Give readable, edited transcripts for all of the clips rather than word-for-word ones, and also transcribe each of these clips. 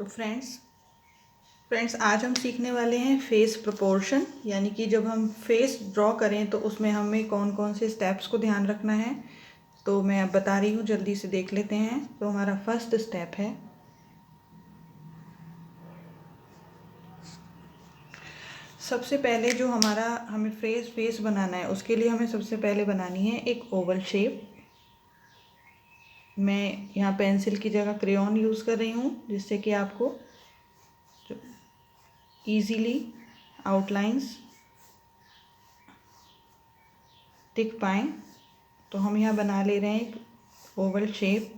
तो फ्रेंड्स आज हम सीखने वाले हैं फेस प्रोपोर्शन, यानी कि जब हम फेस ड्रॉ करें तो उसमें हमें कौन कौन से स्टेप्स को ध्यान रखना है। तो मैं अब बता रही हूँ, जल्दी से देख लेते हैं। तो हमारा फर्स्ट स्टेप है, सबसे पहले जो हमें फेस बनाना है उसके लिए हमें सबसे पहले बनानी है एक ओवल शेप। मैं यहाँ पेंसिल की जगह क्रेयॉन यूज़ कर रही हूँ, जिससे कि आपको इजीली आउटलाइंस दिख पाएँ। तो हम यहाँ बना ले रहे हैं एक Oval shape.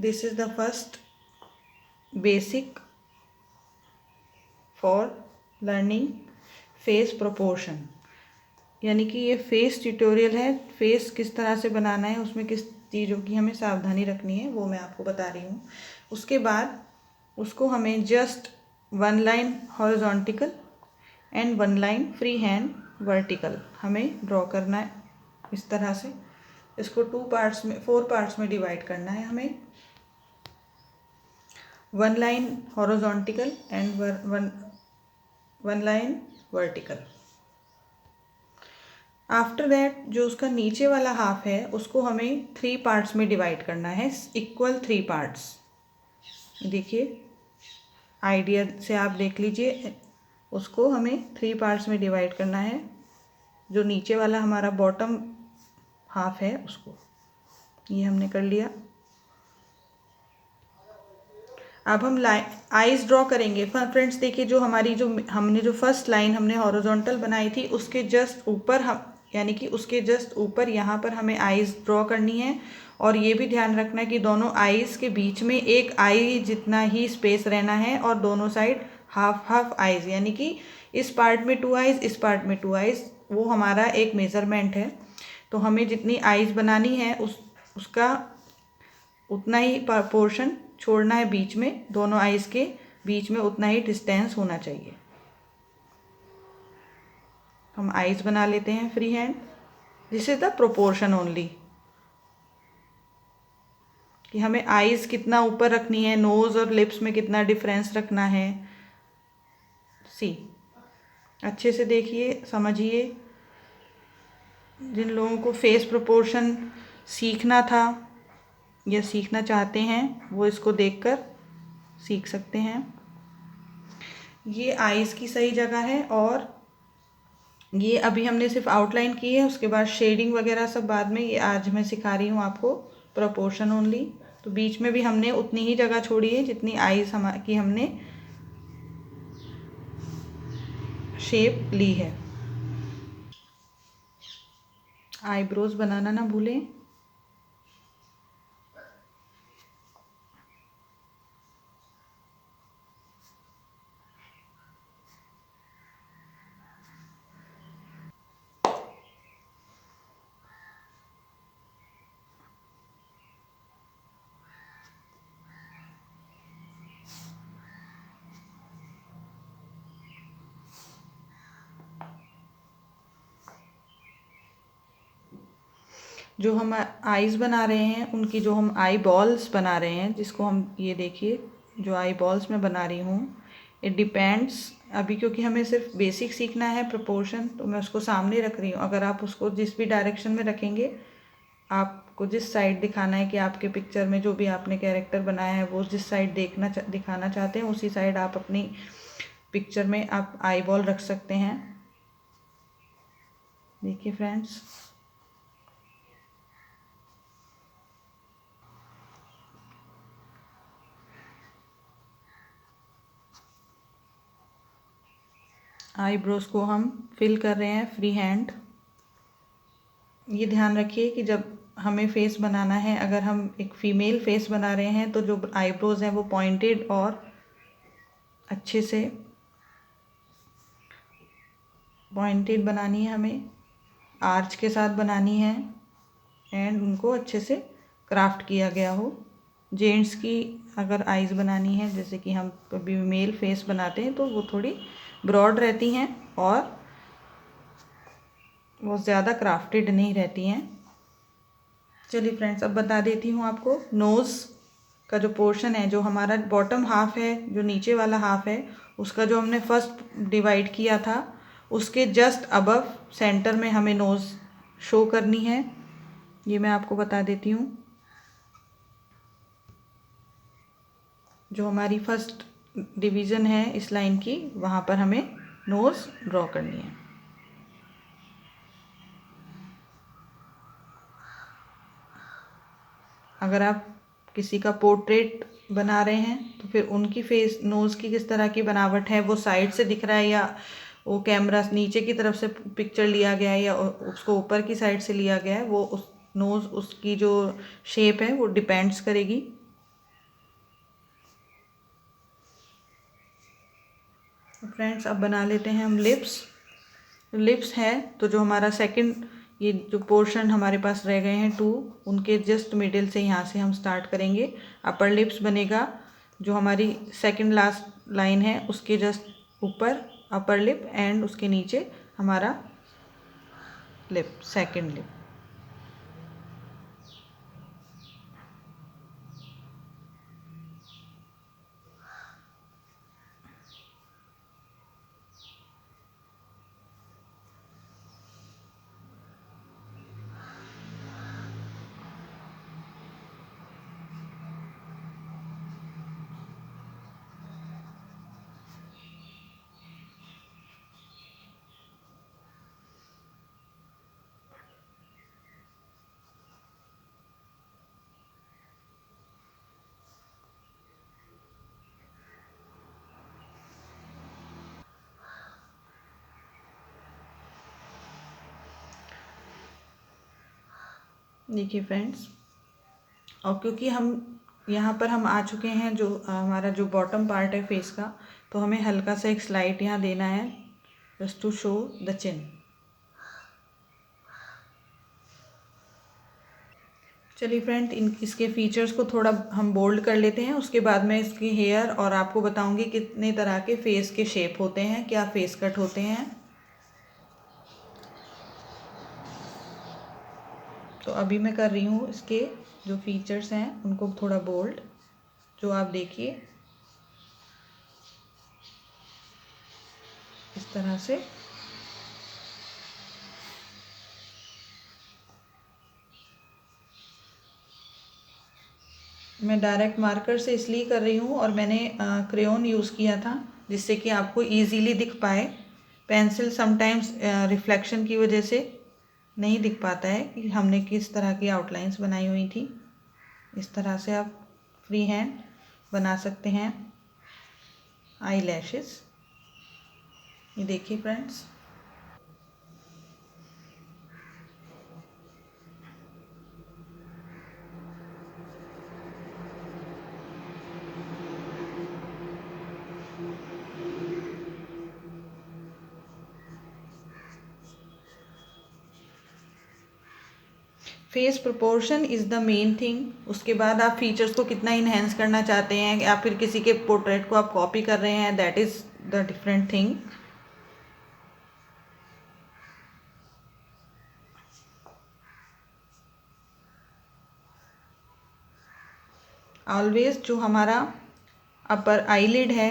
This is the first basic for learning phase proportion, यानी कि ये फेस ट्यूटोरियल है। फेस किस तरह से बनाना है, उसमें किस चीज़ों की हमें सावधानी रखनी है, वो मैं आपको बता रही हूँ। उसके बाद उसको हमें just 1 line horizontal and 1 line free hand vertical हमें ड्रॉ करना है। इस तरह से इसको 4 पार्ट्स में डिवाइड करना है हमें। 1 line horizontal and 1 line vertical. After that जो उसका नीचे वाला हाफ है उसको हमें 3 पार्ट्स में डिवाइड करना है, इक्वल 3 पार्ट्स। देखिए, आइडिया से आप देख लीजिए, उसको हमें 3 पार्ट्स में डिवाइड करना है। जो नीचे वाला हमारा बॉटम हाफ है उसको, ये हमने कर लिया। अब हम आईज ड्रॉ करेंगे। फ्रेंड्स देखिए, जो हमने जो फर्स्ट लाइन हमने हॉरिजॉन्टल बनाई थी उसके जस्ट ऊपर यानी कि उसके जस्ट ऊपर यहाँ पर हमें आईज ड्रॉ करनी है। और ये भी ध्यान रखना है कि दोनों आईज के बीच में एक आई जितना ही स्पेस रहना है, और दोनों साइड हाफ हाफ आईज, यानी कि इस पार्ट में 2 आईज, इस पार्ट में 2 आईज, वो हमारा एक मेज़रमेंट है। तो हमें जितनी आईज बनानी है उसका उतना ही पोर्शन छोड़ना है बीच में। दोनों आईज के बीच में उतना ही डिस्टेंस होना चाहिए। हम आईज बना लेते हैं free hand. This is the proportion only, कि हमें आईज कितना ऊपर रखनी है, नोज और लिप्स में कितना डिफरेंस रखना है। सी, अच्छे से देखिए, समझिए। जिन लोगों को फेस प्रोपोर्शन सीखना था या सीखना चाहते हैं वो इसको देखकर सीख सकते हैं। ये आईज की सही जगह है, और ये अभी हमने सिर्फ आउटलाइन की है, उसके बाद शेडिंग वगैरह सब बाद में। ये आज मैं सिखा रही हूँ आपको प्रोपोर्शन ओनली। तो बीच में भी हमने उतनी ही जगह छोड़ी है जितनी आईज की हमने शेप ली है। आईब्रोज बनाना ना भूलें। जो हम आईज बना रहे हैं उनकी, जो हम आई बॉल्स बना रहे हैं, जिसको हम, ये देखिए जो आई बॉल्स मैं बना रही हूँ, इट डिपेंड्स। अभी क्योंकि हमें सिर्फ बेसिक सीखना है प्रोपोर्शन, तो मैं उसको सामने रख रही हूँ। अगर आप उसको जिस भी डायरेक्शन में रखेंगे, आपको जिस साइड दिखाना है कि आपके पिक्चर में जो भी आपने कैरेक्टर बनाया है वो जिस साइड दिखाना चाहते हैं, उसी साइड आप अपनी पिक्चर में आप आई बॉल रख सकते हैं। देखिए फ्रेंड्स, आईब्रोज को हम फिल कर रहे हैं फ्री हैंड। ये ध्यान रखिए कि जब हमें फेस बनाना है, अगर हम एक फीमेल फेस बना रहे हैं, तो जो आईब्रोज हैं वो पॉइंटेड और अच्छे से पॉइंटेड बनानी है हमें, आर्च के साथ बनानी है, एंड उनको अच्छे से क्राफ्ट किया गया हो। जेंट्स की अगर आईज बनानी है, जैसे कि हम कभी मेल फेस बनाते हैं, तो वो थोड़ी ब्रॉड रहती हैं और वो ज़्यादा क्राफ्टेड नहीं रहती हैं। चलिए फ्रेंड्स, अब बता देती हूँ आपको। नोज़ का जो पोर्शन है, जो हमारा बॉटम हाफ है, जो नीचे वाला हाफ है, उसका जो हमने फर्स्ट डिवाइड किया था, उसके जस्ट अबव सेंटर में हमें नोज़ शो करनी है। ये मैं आपको बता देती हूँ। जो हमारी फर्स्ट डिवीज़न है इस लाइन की, वहाँ पर हमें नोज़ ड्रॉ करनी है। अगर आप किसी का पोर्ट्रेट बना रहे हैं तो फिर उनकी फेस, नोज़ की किस तरह की बनावट है, वो साइड से दिख रहा है या वो कैमरा नीचे की तरफ से पिक्चर लिया गया है या उसको ऊपर की साइड से लिया गया है, वो उस नोज़, उसकी जो शेप है वो डिपेंड्स करेगी। तो फ्रेंड्स, अब बना लेते हैं हम लिप्स। लिप्स है तो जो हमारा सेकंड, ये जो पोर्शन हमारे पास रह गए हैं टू, उनके जस्ट मिडिल से यहाँ से हम स्टार्ट करेंगे। अपर लिप्स बनेगा जो हमारी सेकंड लास्ट लाइन है, उसके जस्ट ऊपर अपर लिप एंड उसके नीचे हमारा लिप, सेकंड लिप। देखिए फ्रेंड्स, और क्योंकि हम यहाँ पर हम आ चुके हैं, जो हमारा जो बॉटम पार्ट है फेस का, तो हमें हल्का सा एक स्लाइड यहाँ देना है, just to show the chin. चलिए फ्रेंड, इसके फीचर्स को थोड़ा हम बोल्ड कर लेते हैं, उसके बाद में इसकी हेयर और आपको बताऊंगी कितने तरह के फेस के शेप होते हैं, क्या फेस कट होते हैं। तो अभी मैं कर रही हूँ इसके जो फीचर्स हैं उनको थोड़ा बोल्ड, जो आप देखिए इस तरह से। मैं डायरेक्ट मार्कर से इसलिए कर रही हूँ, और मैंने क्रेयॉन यूज़ किया था जिससे कि आपको इजीली दिख पाए। पेंसिल समटाइम्स रिफ्लेक्शन की वजह से नहीं दिख पाता है कि हमने किस तरह की आउटलाइंस बनाई हुई थी। इस तरह से आप फ्री हैंड बना सकते हैं आई लैशेस। ये देखिए friends. Face proportion is the main thing. उसके बाद आप फीचर्स को कितना इन्हेंस करना चाहते हैं, या फिर किसी के पोर्ट्रेट को आप कॉपी कर रहे हैं, that is the different thing. Always जो हमारा अपर आईलिड है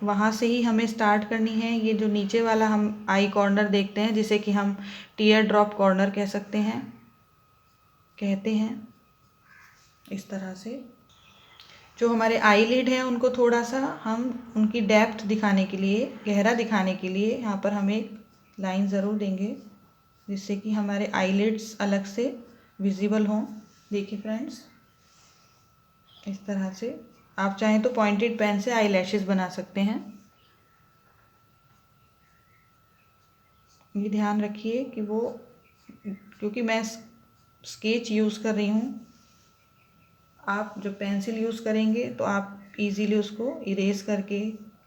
वहाँ से ही हमें स्टार्ट करनी है। ये जो नीचे वाला हम आई कॉर्नर देखते हैं, जिसे कि हम टीयर ड्रॉप कॉर्नर कह सकते हैं, कहते हैं, इस तरह से जो हमारे आईलिड हैं उनको थोड़ा सा हम उनकी डेप्थ दिखाने के लिए, गहरा दिखाने के लिए यहाँ पर हम एक लाइन ज़रूर देंगे, जिससे कि हमारे आईलिड्स अलग से विजिबल हों। देखिए फ्रेंड्स, इस तरह से आप चाहें तो पॉइंटेड पेन से आई लैशेज़ बना सकते हैं। ये ध्यान रखिए कि वो, क्योंकि मैं स्केच यूज़ कर रही हूँ, आप जब पेंसिल यूज़ करेंगे तो आप इजीली उसको इरेज करके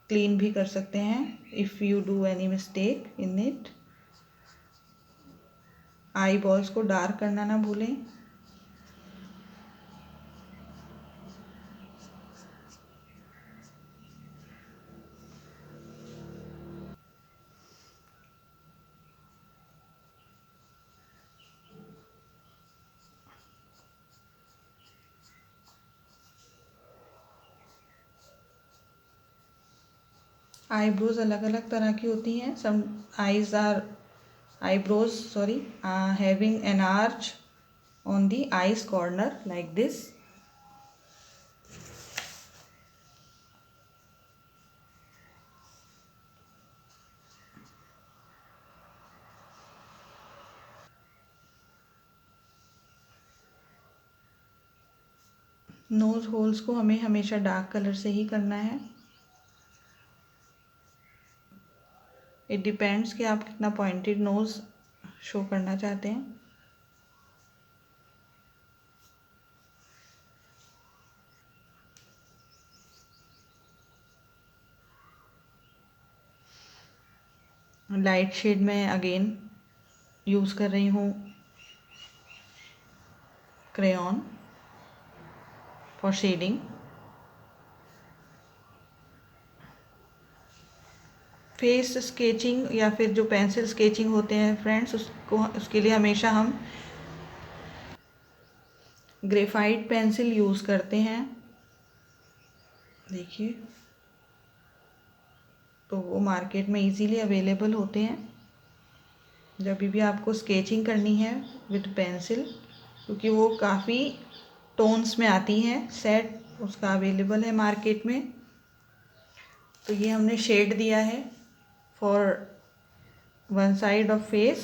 क्लीन भी कर सकते हैं if you do any mistake in it. I balls को डार्क करना ना भूलें। आईब्रोज अलग अलग तरह की होती हैं. Some eyes are eyebrows sorry having an arch on the eyes corner like this. Nose holes को हमें हमेशा डार्क कलर से ही करना है. इट डिपेंड्स कि आप कितना पॉइंटेड नोज शो करना चाहते हैं. लाइट शेड में अगेन यूज़ कर रही हूँ crayon for shading. Face sketching या फिर जो पेंसिल स्केचिंग होते हैं फ्रेंड्स, उसके लिए हमेशा हम ग्रेफाइट पेंसिल यूज़ करते हैं. देखिए, तो वो मार्केट में इजीली अवेलेबल होते हैं. जब भी आपको स्केचिंग करनी है विद पेंसिल, क्योंकि वो काफ़ी टोन्स में आती हैं, सेट उसका अवेलेबल है मार्केट में. तो ये हमने शेड दिया है for one side of face.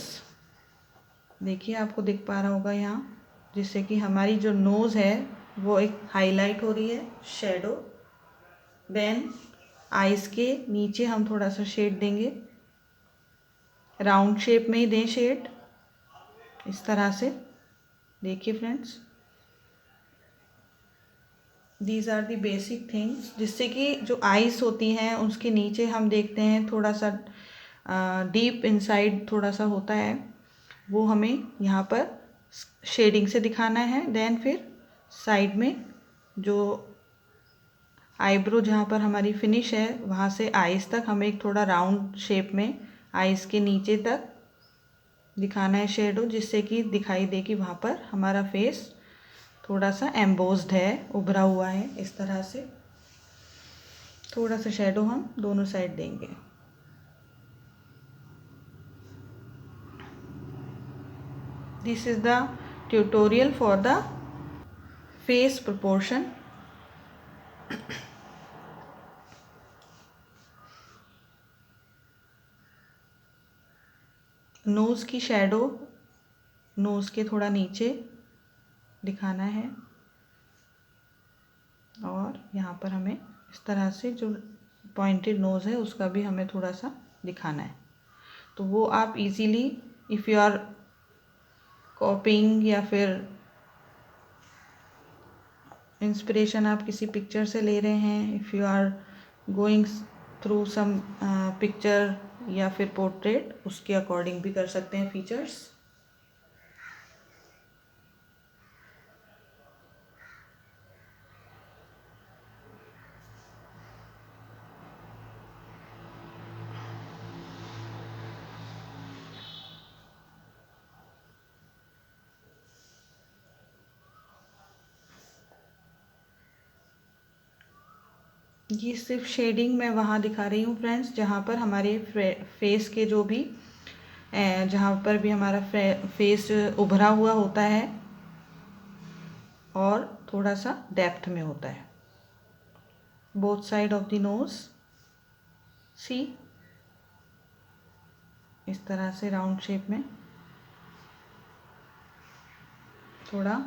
देखिए, आपको दिख पा रहा होगा यहाँ, जिससे कि हमारी जो नोज़ है वो एक हाईलाइट हो रही है, शेडो. देन आइज़ के नीचे हम थोड़ा सा शेड देंगे. राउंड शेप में ही दें शेड, इस तरह से. देखिए friends, these are the basic things, जिससे कि जो आइज़ होती हैं उसके नीचे हम देखते हैं थोड़ा सा डीप इनसाइड थोड़ा सा होता है, वो हमें यहाँ पर शेडिंग से दिखाना है. देन फिर साइड में जो आईब्रो जहाँ पर हमारी फिनिश है वहाँ से आइज़ तक हमें एक थोड़ा राउंड शेप में आइज़ के नीचे तक दिखाना है शेडो, जिससे कि दिखाई दे कि वहाँ पर हमारा फेस थोड़ा सा एम्बोस्ड है, उभरा हुआ है. इस तरह से थोड़ा सा शेडो हम दोनों साइड देंगे. This is the tutorial for the face proportion. Nose की शेडो नोज़ के थोड़ा नीचे दिखाना है, और यहाँ पर हमें इस तरह से जो पॉइंटेड नोज़ है उसका भी हमें थोड़ा सा दिखाना है. तो वो आप easily, if you are copying या फिर इंस्पिरेशन आप किसी पिक्चर से ले रहे हैं, if you are going through some picture या फिर पोर्ट्रेट, उसके अकॉर्डिंग भी कर सकते हैं फीचर्स. ये सिर्फ शेडिंग मैं वहाँ दिखा रही हूँ फ्रेंड्स, जहाँ पर हमारे फेस के जो भी जहाँ पर भी हमारा फेस उभरा हुआ होता है और थोड़ा सा डेप्थ में होता है. Both side of the nose, see, इस तरह से राउंड शेप में थोड़ा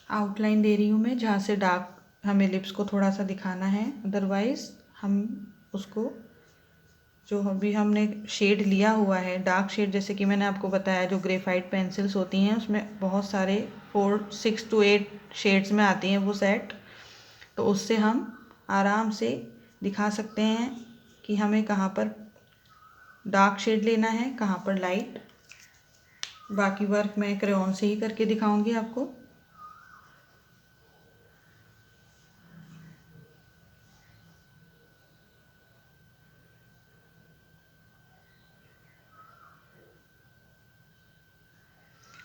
आउटलाइन दे रही हूँ मैं, जहाँ से डार्क हमें लिप्स को थोड़ा सा दिखाना है. अदरवाइज़ हम उसको जो अभी हमने शेड लिया हुआ है डार्क शेड, जैसे कि मैंने आपको बताया जो ग्रेफाइट पेंसिल्स होती हैं उसमें बहुत सारे 6 to 8 शेड्स में आती हैं वो सेट, तो उससे हम आराम से दिखा सकते हैं कि हमें कहाँ पर डार्क शेड लेना है, कहाँ पर लाइट। बाकी वर्क मैं क्रेयॉन से ही करके दिखाऊंगी आपको।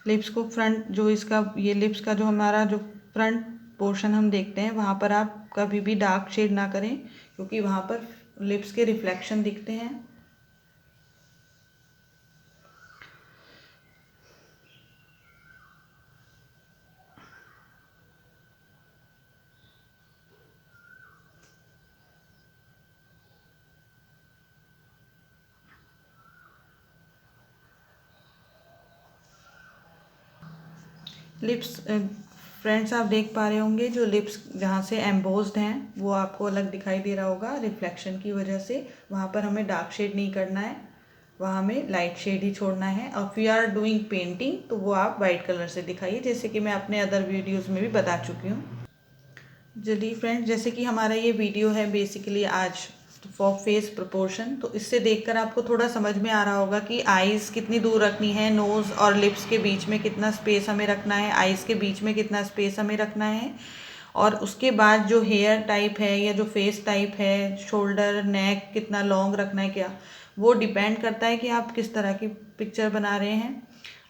लिप्स को फ्रंट जो इसका ये लिप्स का जो हमारा जो फ्रंट पोर्शन हम देखते हैं वहाँ पर आप कभी भी डार्क शेड ना करें, क्योंकि वहाँ पर लिप्स के रिफ्लेक्शन दिखते हैं। लिप्स फ्रेंड्स आप देख पा रहे होंगे जो लिप्स जहाँ से एम्बोस्ड हैं वो आपको अलग दिखाई दे रहा होगा रिफ्लेक्शन की वजह से। वहाँ पर हमें डार्क शेड नहीं करना है, वहाँ हमें लाइट शेड ही छोड़ना है। और वी आर डूइंग पेंटिंग तो वो आप वाइट कलर से दिखाइए, जैसे कि मैं अपने अदर वीडियोज़ में भी बता चुकी हूँ। चलिए फ्रेंड्स, जैसे कि हमारा ये वीडियो है बेसिकली आज फॉर फेस प्रपोर्शन, तो इससे देखकर आपको थोड़ा समझ में आ रहा होगा कि आईज़ कितनी दूर रखनी है, नोज़ और लिप्स के बीच में कितना स्पेस हमें रखना है, आईज़ के बीच में कितना स्पेस हमें रखना है। और उसके बाद जो हेयर टाइप है या जो फेस टाइप है, शोल्डर नेक कितना लॉन्ग रखना है क्या, वो डिपेंड करता है कि आप किस तरह की पिक्चर बना रहे हैं।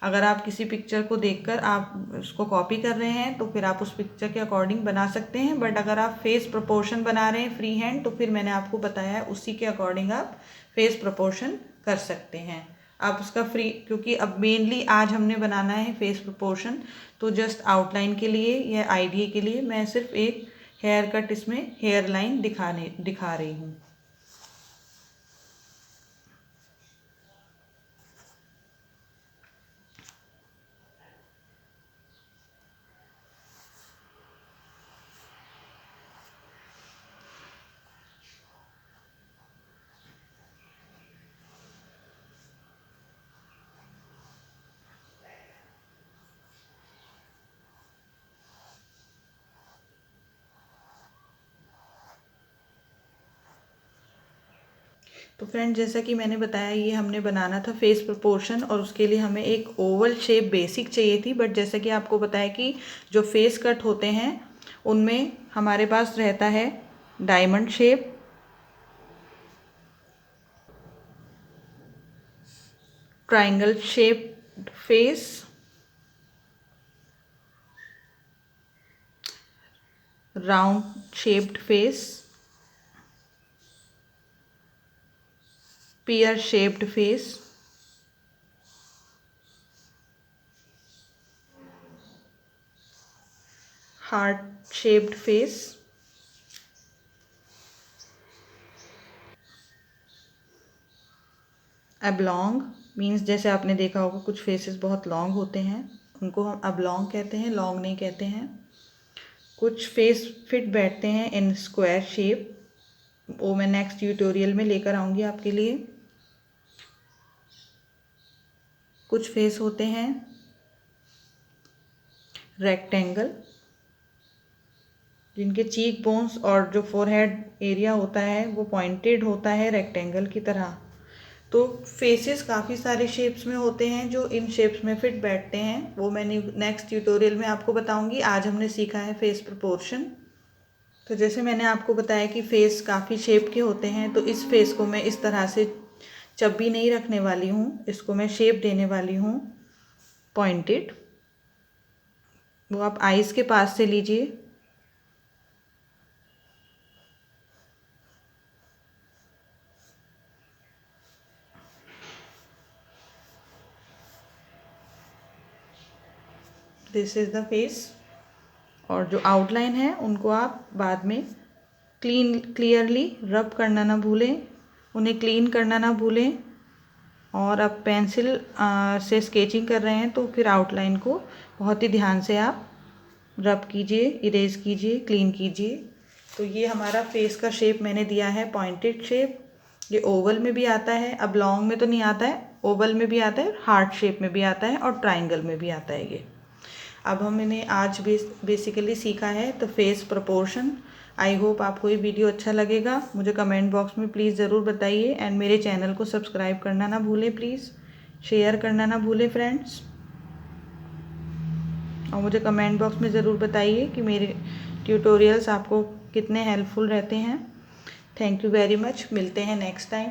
अगर आप किसी पिक्चर को देखकर आप उसको कॉपी कर रहे हैं तो फिर आप उस पिक्चर के अकॉर्डिंग बना सकते हैं, बट अगर आप फेस प्रपोर्शन बना रहे हैं फ्री हैंड तो फिर मैंने आपको बताया है उसी के अकॉर्डिंग आप फेस प्रपोर्शन कर सकते हैं। आप उसका फ्री, क्योंकि अब मेनली आज हमने बनाना है फेस प्रपोर्शन, तो जस्ट आउटलाइन के लिए या आइडिया के लिए मैं सिर्फ एक हेयर कट इसमें हेयर लाइन दिखा रही हूँ। तो फ्रेंड, जैसा कि मैंने बताया ये हमने बनाना था फेस प्रोपोर्शन, और उसके लिए हमें एक ओवल शेप बेसिक चाहिए थी। बट जैसा कि आपको बताया कि जो फेस कट होते हैं उनमें हमारे पास रहता है diamond shape, triangle shape face, round shaped face, pear shaped face, heart shaped face, oblong means जैसे आपने देखा होगा कुछ फेसेस बहुत लॉन्ग होते हैं, उनको हम oblong कहते हैं, लॉन्ग नहीं कहते हैं। कुछ फेस फिट बैठते हैं इन स्क्वायर शेप, वो मैं नेक्स्ट ट्यूटोरियल में लेकर आऊँगी आपके लिए। कुछ फेस होते हैं रेक्टेंगल, जिनके चीक बोन्स और जो फोरहेड एरिया होता है वो पॉइंटेड होता है रेक्टेंगल की तरह। तो फेसेस काफ़ी सारे शेप्स में होते हैं जो इन शेप्स में फिट बैठते हैं, वो मैंने नेक्स्ट ट्यूटोरियल में आपको बताऊंगी। आज हमने सीखा है फेस प्रपोर्शन। तो जैसे मैंने आपको बताया कि फेस काफ़ी शेप के होते हैं, तो इस फेस को मैं इस तरह से चब्बी नहीं रखने वाली हूँ, इसको मैं शेप देने वाली हूँ पॉइंटेड। वो आप आईज़ के पास से लीजिए, दिस इज़ द फेस। और जो आउटलाइन है उनको आप बाद में क्लियरली रब करना ना भूलें, उन्हें क्लीन करना ना भूलें। और अब पेंसिल से स्केचिंग कर रहे हैं तो फिर आउटलाइन को बहुत ही ध्यान से आप रब कीजिए, इरेज कीजिए, क्लीन कीजिए। तो ये हमारा फेस का शेप मैंने दिया है पॉइंटेड शेप। ये ओवल में भी आता है, अब लॉन्ग में तो नहीं आता है, ओवल में भी आता है, हार्ट शेप में भी आता है और ट्रायंगल में भी आता है ये। अब हमने आज बेसिकली सीखा है the face proportion. I hope आपको ये वीडियो अच्छा लगेगा। मुझे कमेंट बॉक्स में प्लीज़ ज़रूर बताइए एंड मेरे चैनल को सब्सक्राइब करना ना भूलें प्लीज़, शेयर करना ना भूलें फ्रेंड्स। और मुझे कमेंट बॉक्स में ज़रूर बताइए कि मेरे ट्यूटोरियल्स आपको कितने हेल्पफुल रहते हैं। थैंक यू वेरी मच, मिलते हैं नेक्स्ट टाइम।